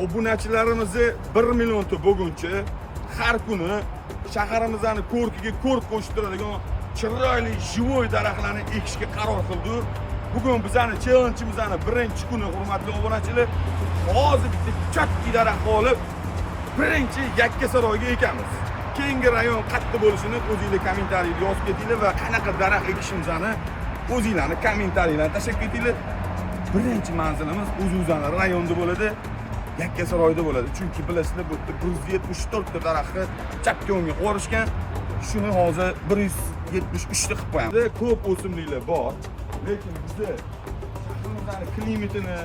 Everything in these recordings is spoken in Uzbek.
obunachilarimizni 1 millionta bo'lguncha har kuni shaharimizning ko'rkiga ko'rk qo'shtiradigan chiroyli живой daraxtlarni ekishga qaror qildik. Bugun bizning challenge'imizning birinchi kuni, hurmatli obunachilar, hozir bitta katta daraxt olib, birinchi Yakkasaroyga ekamiz. Keyingi rayon qayerda bo'lishini o'zingizlar kommentariyada yozib ketinglar va qanaqa daraxt ekishimizni o'zingizlarning kommentariylarni tashlab ketinglar. Birinchi manzilimiz o'zimizning rayonda bo'ladi, Yakkasaroyda bo'ladi. Chunki bilasizlar, bu yerda 174 ta daraxtni chapga o'ngga qo'yishgan. Shuni hozir 173 ta qilib qo'yamiz. Ko'p o'simliklar bor, lekin bizda shahrimizning klimatini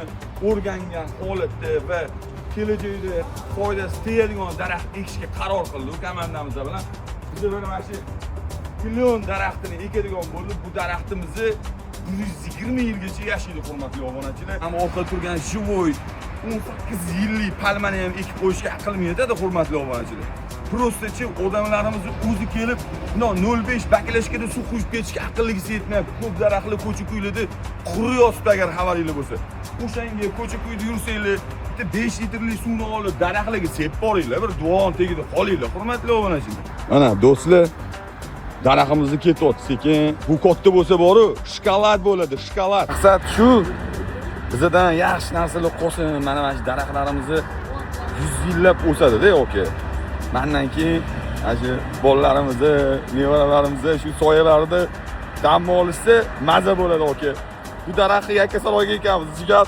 o'rgangan holatda va kelajakda foydasi tegadigan daraxt ekishga qaror qildik komandamiz bilan. Biz mana shu million daraxtini ekadigan bo'lib, bu daraxtimizni 120 yilgacha yashaydi, hurmatli obunachilar. Ham orqada turgan живой 18 yillik palmani ham ekib qo'yishga aqlim yetadi, hurmatli obunachilar. Prosta-chi odamlarimiz o'zi kelib, 0.5 baklashkada suv quyib ketishga aqlligi yetmayapti. Ko'p daraxtlar ko'cha-ko'ylarda qurib yotibdi agar xabaringiz bo'lsa. O'shanga ko'cha-ko'yda yursanglar, bitta 5 litrli suvni olib daraxtlarga sepib boringlar, bir duon tegida qolinglar, hurmatli obunachilar. Mana do'stlar, daraxtimizni ketyapti sekin. Bu katta bo'lsa boru, shokolad bo'ladi, shokolad. Maqsad shu. Bizdan yaxshi narsalar qo'sin, mana shu daraxtlarimizni 100 yillab o'sadi-da, oka. Mendan keyin shu bolalarimizni, nevaralarimizni shu soyalarda dam olishsa maza bo'ladi, oka. Bu daraxtni Yakkasaroyga ekamiz, jigar.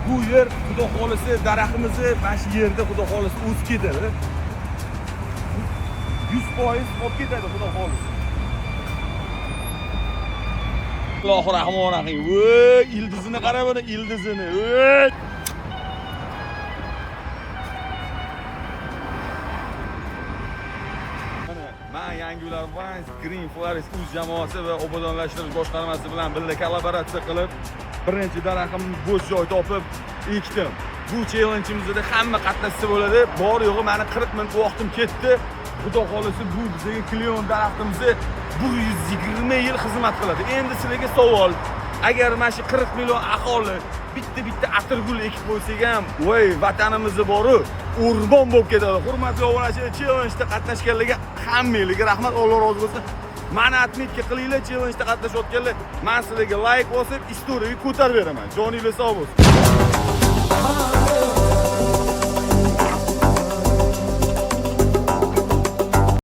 Bu yer xudo xolisi daraxtimizni mana shu yerda xudo xolisi o'sib ketadi. 100% olib ketadi xudo xolisi. Allohu rahmonir rahim. Voy, ildizini qara buni, ildizini. Voy. Men Yangilar Vines Green Forest o'z jamoasi va obodonlashtirish boshqarmasi bilan birga kollaboratsiya qilib, birinchi daraxtimni bo'sh joy topib ekdim. Bu challenge'imizda hamma qatnashsa bo'ladi. Bor yo'g'i meni 40 minut vaqtim ketdi. Xudo xolisi bu bizga klion daraxtimizni 120 yil xizmat qiladi. Endi sizlarga savol. Agar mana shu 40 million aholi bitta atirgul ekib qo'ysak ham, voy, vatanimizni boru o'rmon bo'lib ketadi. Hurmatli obunachilar, challenge'da qatnashganlarga hammangizga rahmat, Alloh rozi bo'lsin. Mani atmetga qilinglar, challenge'da qatnashayotganlar. Men sizlarga like bosib, istoriyaga ko'tarib beraman. Joninglar sog' bo'lsin.